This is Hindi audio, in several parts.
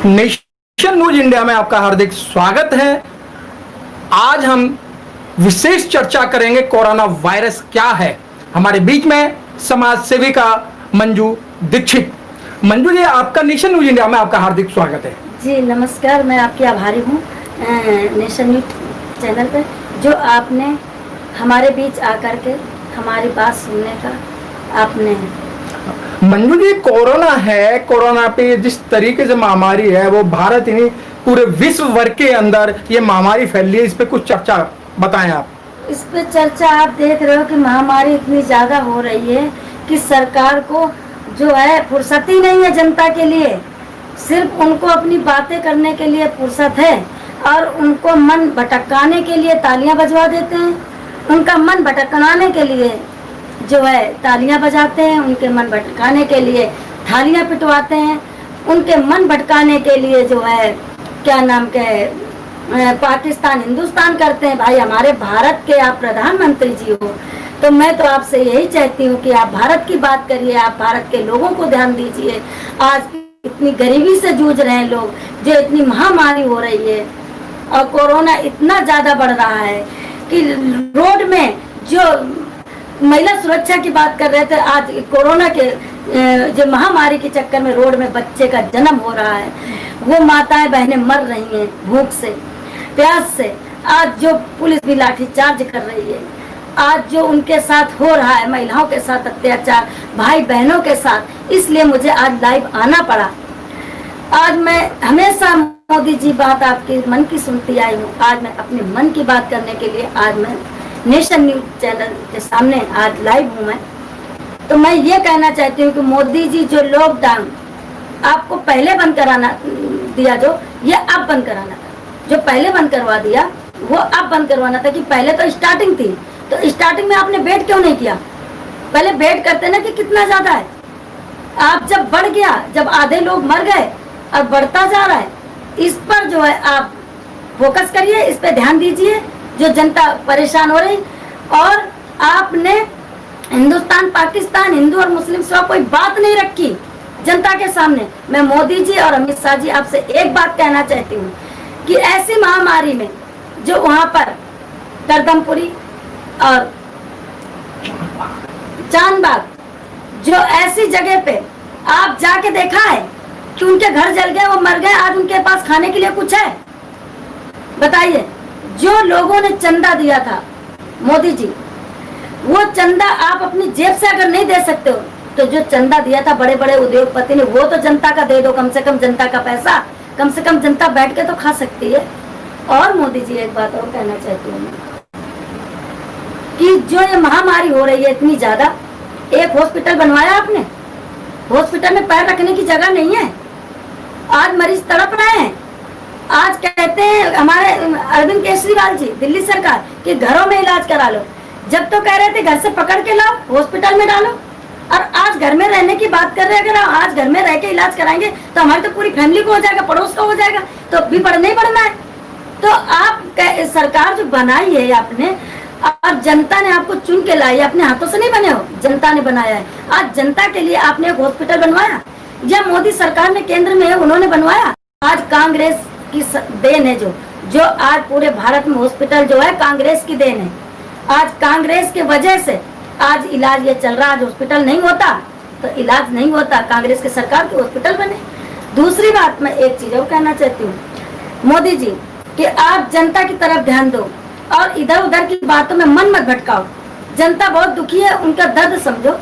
नेशन न्यूज इंडिया में आपका हार्दिक स्वागत है। आज हम विशेष चर्चा करेंगे कोरोना वायरस क्या है। हमारे बीच में समाज सेविका मंजू दीक्षित। मंजू जी, आपका नेशन न्यूज इंडिया में आपका हार्दिक स्वागत है। जी नमस्कार, मैं आपकी आभारी हूँ नेशन न्यूज चैनल पे जो आपने हमारे बीच आकर के हमारी बात सुनने का आपने। मंजू जी, कोरोना है, कोरोना पे जिस तरीके से महामारी है वो भारत ही नहीं पूरे विश्व भर के अंदर ये महामारी फैल रही है, इस पे कुछ चर्चा बताएं आप। इस पे चर्चा आप देख रहे हो कि महामारी इतनी ज्यादा हो रही है कि सरकार को जो है फुर्सत ही नहीं है जनता के लिए। सिर्फ उनको अपनी बातें करने के लिए फुर्सत है और उनको मन भटकाने के लिए तालियां बजवा देते हैं। उनका मन भटकाने के लिए जो है तालियां बजाते हैं, उनके मन भटकाने के लिए थालियां पिटवाते हैं, उनके मन भटकाने के लिए जो है क्या नाम के पाकिस्तान हिंदुस्तान करते हैं। भाई हमारे भारत के आप प्रधानमंत्री जी हो, तो मैं तो आपसे यही चाहती हूँ कि आप भारत की बात करिए, आप भारत के लोगों को ध्यान दीजिए। आज इतनी गरीबी से जूझ रहे हैं लोग, जो इतनी महामारी हो रही है और कोरोना इतना ज्यादा बढ़ रहा है कि रोड में जो महिला सुरक्षा की बात कर रहे थे, आज कोरोना के जो महामारी के चक्कर में रोड में बच्चे का जन्म हो रहा है, वो माताएं बहनें मर रही हैं भूख से प्यास से। आज जो पुलिस भी लाठीचार्ज कर रही है, आज जो उनके साथ हो रहा है महिलाओं के साथ अत्याचार, भाई बहनों के साथ, इसलिए मुझे आज लाइव आना पड़ा। आज मैं हमेशा मोदी जी बात आपके मन की सुनती आई हूँ, आज मैं अपने मन की बात करने के लिए आज मैं नेशन न्यूज चैनल के सामने आज लाइव हूँ मैं। तो मैं ये कहना चाहती हूँ कि मोदी जी जो लॉकडाउन आपको पहले बंद कराना दिया, जो ये अब बंद कराना था, जो पहले बंद करवा दिया वो अब बंद करवाना था। कि पहले तो स्टार्टिंग थी, तो स्टार्टिंग में आपने वेट क्यों नहीं किया? पहले वेट करते ना कि कितना ज्यादा है। आप जब बढ़ गया, जब आधे लोग मर गए और बढ़ता जा रहा है, इस पर जो है आप फोकस करिए, इस पे ध्यान दीजिए। जो जनता परेशान हो रही, और आपने हिंदुस्तान पाकिस्तान हिंदू और मुस्लिम सिवा कोई बात नहीं रखी जनता के सामने। मैं मोदी जी और अमित शाह जी आपसे एक बात कहना चाहती हूँ कि ऐसी महामारी में जो वहां पर करदमपुरी और चांदबाग, जो ऐसी जगह पे आप जाके देखा है कि उनके घर जल गए, वो मर गए, आज उनके पास खाने के लिए कुछ है? बताइए। जो लोगों ने चंदा दिया था मोदी जी, वो चंदा आप अपनी जेब से अगर नहीं दे सकते हो, तो जो चंदा दिया था बड़े बड़े उद्योगपति ने, वो तो जनता का दे दो। कम से कम जनता का पैसा, कम से कम जनता बैठ के तो खा सकती है। और मोदी जी एक बात और कहना चाहती हूँ कि जो ये महामारी हो रही है इतनी ज्यादा, एक हॉस्पिटल बनवाया आपने, हॉस्पिटल में पैर रखने की जगह नहीं है। आज मरीज तड़प रहे हैं। आज कहते हैं हमारे अरविंद केजरीवाल जी, दिल्ली सरकार, कि घरों में इलाज करा लो। जब तो कह रहे थे घर से पकड़ के लाओ, हॉस्पिटल में डालो, और आज घर में रहने की बात कर रहे हैं। अगर आज घर में रह के इलाज कराएंगे तो हमारी तो पूरी फैमिली को हो जाएगा, पड़ोस को हो जाएगा, तो भी नहीं बढ़ना है। तो आप सरकार जो बनाई है आपने, और जनता ने आपको चुन के लाई, अपने हाथों से नहीं बने हो, जनता ने बनाया है। आज जनता के लिए आपने एक हॉस्पिटल बनवाया, या मोदी सरकार ने केंद्र में है उन्होंने बनवाया? आज कांग्रेस की देन है जो आज पूरे भारत में हॉस्पिटल जो है कांग्रेस की देन है। आज कांग्रेस के वजह से आज इलाज ये चल रहा। आज हॉस्पिटल नहीं होता तो इलाज नहीं होता, कांग्रेस के सरकार के हॉस्पिटल बने। दूसरी बात मैं एक चीज और कहना चाहती हूँ मोदी जी, कि आप जनता की तरफ ध्यान दो और इधर उधर की बातों में मन मत भटकाओ। जनता बहुत दुखी है, उनका दर्द समझो।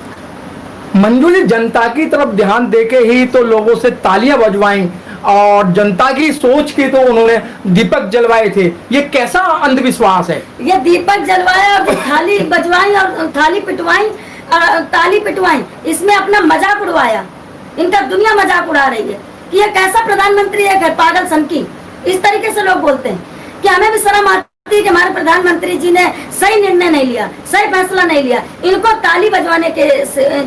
मंजू जी, जनता की तरफ ध्यान देके ही तो लोगों से तालियां बजवाई और जनता की सोच के तो उन्होंने दीपक जलवाए थे। ये कैसा अंधविश्वास है? ये दीपक जलवाया और थाली बजवाई और थाली पिटवाई, ताली पिटवाई, इसमें अपना मजाक उड़वाया। इनका दुनिया मजाक उड़ा रही है कि ये कैसा प्रधानमंत्री है, पागल सन की। इस तरीके से लोग बोलते हैं कि हमें भी शर्म आती है कि हमारे प्रधानमंत्री जी ने सही निर्णय नहीं लिया, सही फैसला नहीं लिया। इनको ताली बजवाने के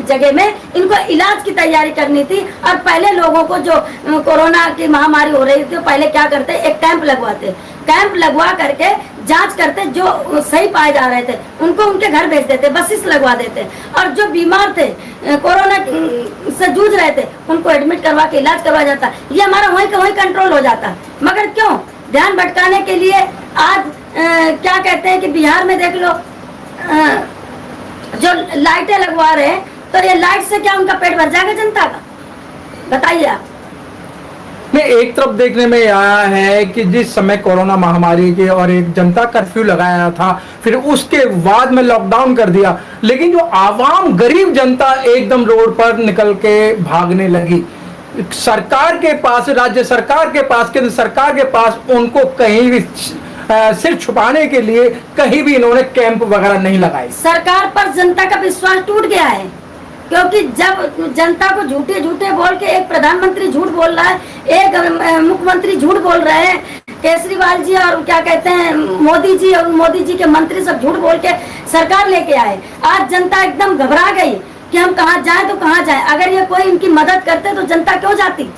जगह में इनको इलाज की तैयारी करनी थी। और पहले लोगों को जो कोरोना की महामारी हो रही थी, पहले क्या करते, एक कैंप लगवाते, कैंप लगवा करके जांच करते, जो सही पाए जा रहे थे उनको उनके घर भेज देते, बसेस लगवा देते, और जो बीमार थे, कोरोना से जूझ रहे थे, उनको एडमिट करवा के इलाज करवा जाता। ये हमारा वहीं का वहीं कंट्रोल हो जाता। मगर क्यों ध्यान भटकाने के लिए आज क्या कहते हैं कि बिहार में देख लो, जो लाइटें लगवा रहे हैं, तो ये लाइट से क्या उनका पेट भर जाएगा जनता का? बताइए आप। में एक तरफ देखने में आया है कि जिस समय कोरोना महामारी के और एक जनता कर्फ्यू लगाया था, फिर उसके बाद में लॉकडाउन कर दिया, लेकिन जो आवाम गरीब जनता एकदम रोड पर निकल के भागने लगी। सरकार के पास, राज्य सरकार के पास, केंद्र सरकार के पास उनको कहीं भी सिर छुपाने के लिए कहीं भी इन्होंने कैंप वगैरह नहीं लगाए। सरकार पर जनता का विश्वास टूट गया है, क्योंकि जब जनता को झूठे झूठे बोल के एक प्रधानमंत्री झूठ बोल रहा है, एक मुख्यमंत्री झूठ बोल रहे हैं, केजरीवाल जी और क्या कहते हैं मोदी जी, और मोदी जी के मंत्री सब झूठ बोल के सरकार लेके आए। आज जनता एकदम घबरा गई कि हम कहाँ जाएं तो कहाँ जाएं। अगर ये कोई इनकी मदद करते तो जनता क्यों जाती?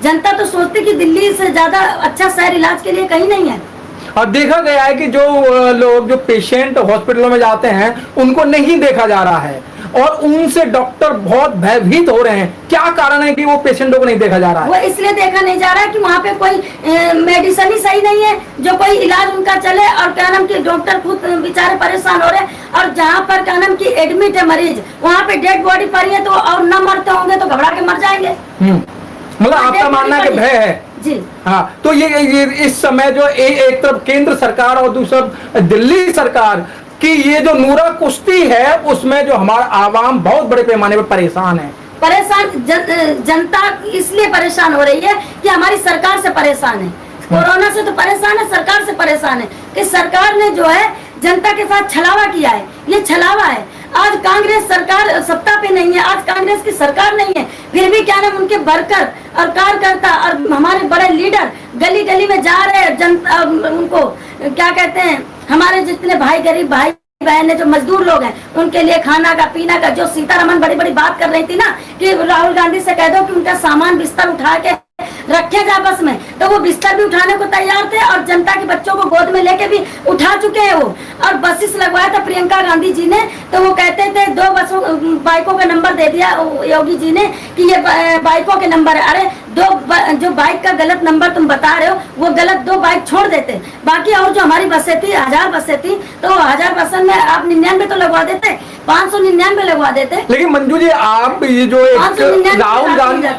जनता तो सोचती कि दिल्ली से ज्यादा अच्छा शहर इलाज के लिए कहीं नहीं है। और देखा गया है कि जो लोग, जो पेशेंट हॉस्पिटलों में जाते हैं, उनको नहीं देखा जा रहा है और उनसे डॉक्टर बहुत भयभीत हो रहे हैं। क्या कारण है कि वो पेशेंटों को नहीं देखा जा रहा है? वो इसलिए देखा नहीं जा रहा है कि वहाँ पे कोई मेडिसिन ही सही नहीं है जो कोई इलाज उनका चले, और क्या नाम की डॉक्टर खुद बेचारे परेशान हो रहे हैं। और जहाँ पर क्या नाम की एडमिट है मरीज, वहाँ पे डेड बॉडी पड़ी है, तो और न मरते होंगे तो घबरा के मर जाएंगे। मतलब आपका मानना है कि भय है जी। हाँ, तो ये इस समय जो एक तरफ केंद्र सरकार और दूसरा दिल्ली सरकार की ये जो नूरा कुश्ती है, उसमें जो हमारा आवाम बहुत बड़े पैमाने पर परेशान है। जनता इसलिए परेशान हो रही है कि हमारी सरकार से परेशान है, कोरोना से तो परेशान है, सरकार से परेशान है कि सरकार ने जो है जनता के साथ छलावा किया है। ये छलावा है। आज कांग्रेस सरकार सत्ता पे नहीं है, आज कांग्रेस की सरकार नहीं है, फिर भी क्या नाम उनके वर्कर और कार्यकर्ता और हमारे बड़े लीडर गली गली में जा रहे हैं। जनता उनको क्या कहते हैं, हमारे जितने भाई गरीब भाई बहन है, जो मजदूर लोग हैं, उनके लिए खाना का पीना का, जो सीतारमन बड़ी बड़ी बात कर रही थी ना कि राहुल गांधी से कह दो कि उनका सामान बिस्तर उठा के रखे जा बस में, तो वो बिस्तर भी उठाने को तैयार थे और जनता के बच्चों को गोद में लेके भी उठा चुके हैं वो। और बसेस लगवाया था प्रियंका गांधी जी ने, तो वो कहते थे 2 बसों बाइकों का नंबर दे दिया योगी जी ने कि ये बाइकों के नंबर है। अरे जो बाइक का गलत नंबर तुम बता रहे हो, वो गलत 2 बाइक छोड़ देते, बाकी और जो हमारी बसें थी 1000 बसें थी, तो 1000 बसों में आप 99 तो लगवा देते, 599 लगवा देते। लेकिन मंजू जी, आप ये जो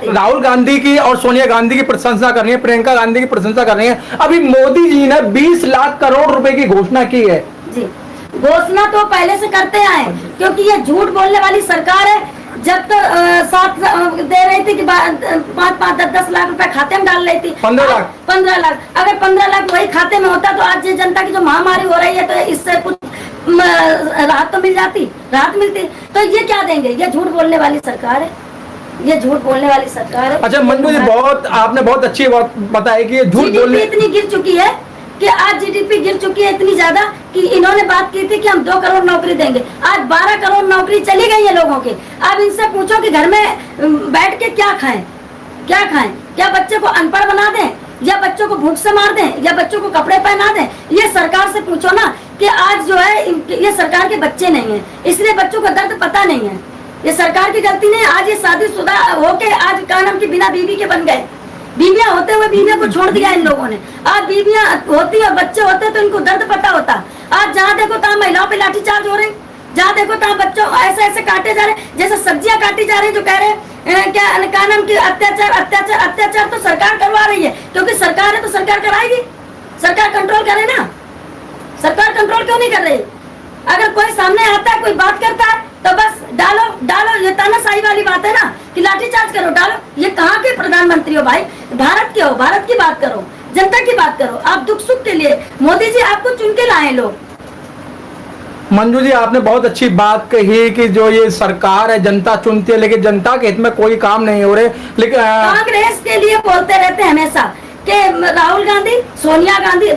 राहुल गांधी की और सोनिया गांधी की प्रशंसा कर रही है, प्रियंका गांधी की प्रशंसा कर रही है, अभी मोदी जी ने 20 लाख करोड़ रुपए की घोषणा की है। जी, घोषणा तो पहले से करते आए, क्योंकि ये झूठ बोलने वाली सरकार है। जब तो 7 दे रही थी कि 5-5, 10-10 लाख रुपए खाते में डाल रही थी। 15 लाख। 15 लाख, अगर 15 लाख वही खाते में होता तो आज ये जनता की जो महामारी हो रही है, तो इससे कुछ राहत तो मिल जाती, राहत मिलती। तो ये क्या देंगे? ये झूठ बोलने वाली सरकार है, ये झूठ बोलने वाली सरकार है। अच्छा मंजू जी, आपने बहुत अच्छी बात बताई कि ये झूठ बोलने इतनी गिर चुकी है कि आज जीडीपी गिर चुकी है इतनी ज्यादा कि इन्होंने बात की थी कि हम 2 करोड़ नौकरी देंगे, आज 12 करोड़ नौकरी चली गई है लोगों की। अब इनसे पूछो कि घर में बैठ के क्या खाएं, क्या खाएं? क्या बच्चे को अनपढ़ बना दें, या बच्चों को भूख से मार दें, या बच्चों को कपड़े पहना दें? ये सरकार से पूछो ना कि आज जो है ये सरकार के बच्चे नहीं है, इसलिए बच्चों को दर्द पता नहीं है। ये सरकार की गलती नहीं। आज ये शादीशुदा होके आज का नाम की बिना बीवी के बन गए, बीवियां होते हुए बीवियों को छोड़ दिया इन लोगों ने। आज बीवियां होती और बच्चे होते तो इनको दर्द पता होता। आज जहाँ देखो तहाँ महिलाओं पे लाठीचार्ज हो रहे, जहाँ देखो तहाँ बच्चों ऐसे ऐसे काटे जा रहे, जैसे सब्जियां काटी जा रही। जो कह रहे क्या नाम की अत्याचार अत्याचार अत्याचार तो सरकार करवा रही है, क्योंकि सरकार है तो सरकार कराएगी। सरकार कंट्रोल करे ना, सरकार कंट्रोल क्यों नहीं कर रही? अगर कोई सामने आता है, कोई बात करता है, तो बस डालो डालो। ये तानाशाही वाली बात है ना कि लाठीचार्ज करो, डालो। ये कहाँ के प्रधानमंत्री हो भाई? भारत के हो, भारत की बात करो, जनता की बात करो। आप दुख सुख के लिए मोदी जी आपको चुन के लाए लोग। मंजू जी, आपने बहुत अच्छी बात कही कि जो ये सरकार है जनता चुनती है, लेकिन जनता के हित में कोई काम नहीं हो रहे। लेकिन कांग्रेस के लिए बोलते रहते हमेशा कि राहुल गांधी सोनिया गांधी,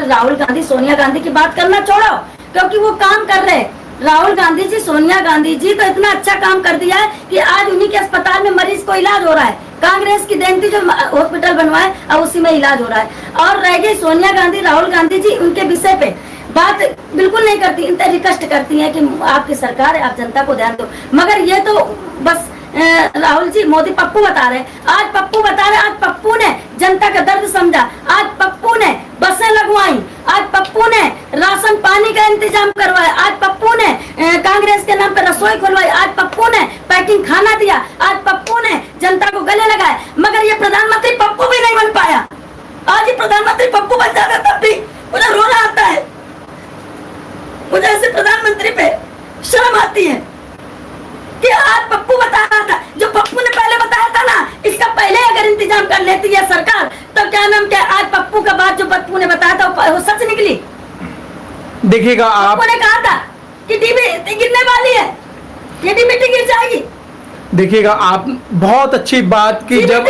राहुल गांधी सोनिया गांधी की बात करना छोड़ो, क्योंकि वो काम कर रहे। राहुल गांधी जी, सोनिया गांधी जी तो इतना अच्छा काम कर दिया है कि आज उन्हीं के अस्पताल में मरीज को इलाज हो रहा है। कांग्रेस की देन थी जो हॉस्पिटल बनवाए और उसी में इलाज हो रहा है। और रह गई सोनिया गांधी, राहुल गांधी जी, उनके विषय पे बात बिल्कुल नहीं करती, इनसे रिक्वेस्ट करती हैं कि आपकी सरकार है, आप जनता को ध्यान दो। मगर ये तो बस राहुल जी, मोदी पप्पू बता रहे, आज पप्पू बता रहे, आज पप्पू ने जनता का दर्द समझा, आज पप्पू ने बसें लगवाई, आज पप्पू ने राशन पानी का इंतजाम करवाया, आज पप्पू ने कांग्रेस के नाम पे रसोई खुलवाई, आज पप्पू ने पैकिंग खाना दिया, आज पप्पू ने जनता को गले लगाए। मगर ये प्रधानमंत्री पप्पू भी नहीं बन पाया। आज ये प्रधानमंत्री पप्पू बन जाता तब भी मुझे रोना आता है, मुझे ऐसे प्रधानमंत्री पे शर्म आती है कि आज पप्पू बता रहा था, जो पप्पू ने पहले बताया था ना, इसका पहले अगर इंतजाम कर लेती है सरकार तो क्या नाम क्या, आज पप्पू का बात जो पप्पू ने बताया था वो सच निकली। देखिएगा आप, पप्पू ने कहा था कि डीबी गिरने वाली है, ये डीबीटी गिर जाएगी। देखिएगा आप, बहुत अच्छी बात की, जब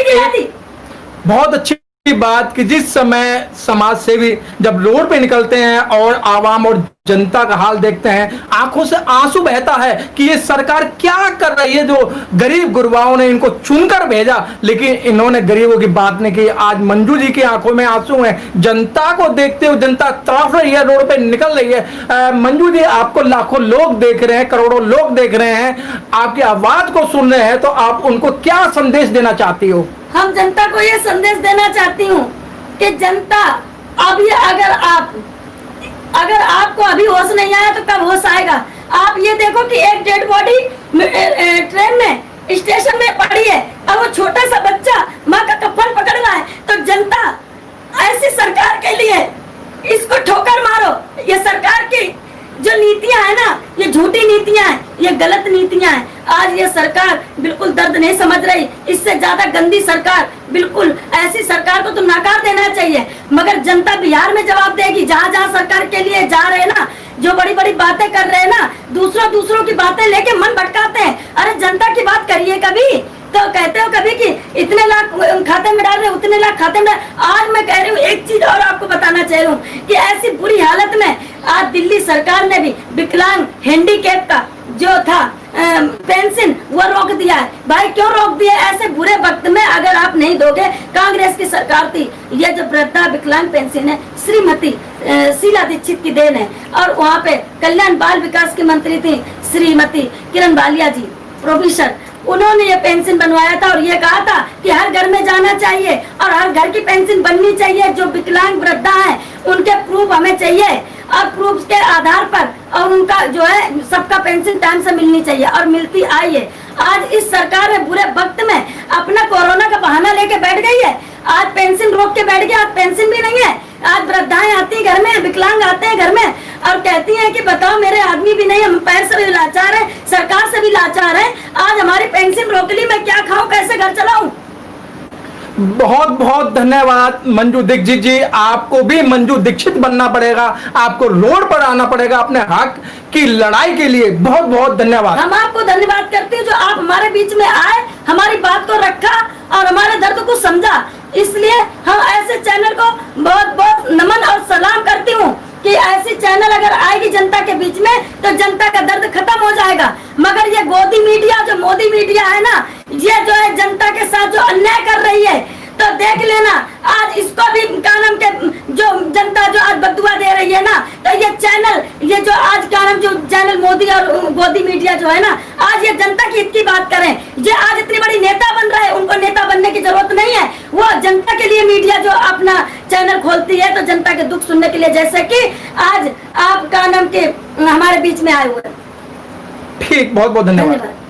बहुत अच्छी बात कि जिस समय समाज सेवी जब रोड पे निकलते हैं और आवाम और जनता का हाल देखते हैं, आंखों से आंसू बहता है कि ये सरकार क्या कर रही है। जो गरीब गुरबाओं ने इनको चुनकर भेजा, लेकिन इन्होंने गरीबों की बात नहीं की। आज मंजू जी की आंखों में आंसू हैं, जनता को देखते हुए जनता तड़प रही है, रोड पे निकल रही है। मंजू जी, आपको लाखों लोग देख रहे हैं, करोड़ों लोग देख रहे हैं, आपकी आवाज को सुन रहे हैं, तो आप उनको क्या संदेश देना चाहती हो? हम जनता को ये संदेश देना चाहती हूँ कि जनता, अभी अगर आपको अभी होश नहीं आया तो कब होश आएगा। आप ये देखो कि एक डेड बॉडी ट्रेन में स्टेशन में पड़ी है और वो छोटा सा बच्चा माँ का कफन पकड़ रहा है। तो जनता, ऐसी सरकार के लिए इसको ठोकर मारो। ये सरकार की जो नीतियां है ना, ये झूठी नीतियां हैं, ये गलत नीतियां हैं। आज ये सरकार बिल्कुल दर्द नहीं समझ रही, इससे ज्यादा गंदी सरकार, बिल्कुल ऐसी सरकार को तो नकार देना चाहिए। मगर जनता बिहार में जवाब देगी। जहाँ जहाँ सरकार के लिए जा रहे हैं ना, जो बड़ी बड़ी बातें कर रहे हैं ना, दूसरों की बातें लेके मन भटकाते हैं। अरे जनता की बात करिए कभी, तो कहते हो कभी कि इतने लाख खाते में डाल रहे, उतने लाख खाते में। आज मैं कह रही हूँ एक चीज और आपको बताना चाह रही हूँ कि ऐसी बुरी हालत में आज दिल्ली सरकार ने भी विकलांग हैंडीकैप का जो था पेंशन वो रोक दिया है। भाई क्यों रोक दिया? ऐसे बुरे वक्त में अगर आप नहीं दोगे, कांग्रेस की सरकार थी, ये जो वृद्धा विकलांग पेंशन है श्रीमती शीला दीक्षित की देन है। और वहाँ पे कल्याण बाल विकास की मंत्री थी श्रीमती किरण बालिया जी, प्रोफेसर, उन्होंने ये पेंशन बनवाया था और ये कहा था कि हर घर में जाना चाहिए और हर घर की पेंशन बननी चाहिए। जो विकलांग वृद्धा है उनके प्रूफ हमें चाहिए और प्रूफ के आधार पर और उनका जो है सबका पेंशन टाइम से मिलनी चाहिए और मिलती आई है। आज इस सरकार ने बुरे वक्त में अपना कोरोना का बहाना लेके बैठ गई है। आज पेंशन रोक के बैठ गया, आज पेंशन भी नहीं है। आज वृद्धाएं आती घर में, विकलांग आते हैं घर में और कहती हैं कि बताओ मेरे आदमी भी नहीं, हम पैर से भी लाचार है, सरकार से भी लाचार है। आज हमारी पेंशन रोक ली, मैं क्या खाऊं, कैसे घर चलाऊं? बहुत बहुत धन्यवाद मंजू दीक्षित जी। आपको भी मंजू दीक्षित बनना पड़ेगा, आपको रोड पर आना पड़ेगा अपने हक की लड़ाई के लिए। बहुत बहुत धन्यवाद। हम आपको धन्यवाद करते हैं जो आप हमारे बीच में आए, हमारी बात को रखा और हमारे दर्द को समझा। इसलिए हम ऐसे चैनल को बहुत बहुत नमन और सलाम करती हूँ कि ऐसी चैनल अगर आएगी जनता के बीच में तो जनता का दर्द खत्म हो जाएगा। मगर ये गोदी मीडिया, जो मोदी मीडिया है ना, ये जो है जनता के साथ जो अन्याय कर रही है, तो देख लेना आज इसको भी क्या नाम के जो जनता जो आज बदुआ दे रही है ना, तो ये चैनल, ये जो आज क्या नाम जो चैनल मोदी और गोदी मीडिया जो है ना, आज ये जनता की हित की बात करें। ये आज इतनी बड़ी नेता बन रहा है, उनको नेता बनने की जरूरत नहीं है। वो जनता के लिए मीडिया जो अपना चैनल खोलती है तो जनता के दुख सुनने के लिए, जैसे कि आज आप क्या नाम के हमारे बीच में आए हुए। ठीक, बहुत बहुत धन्यवाद।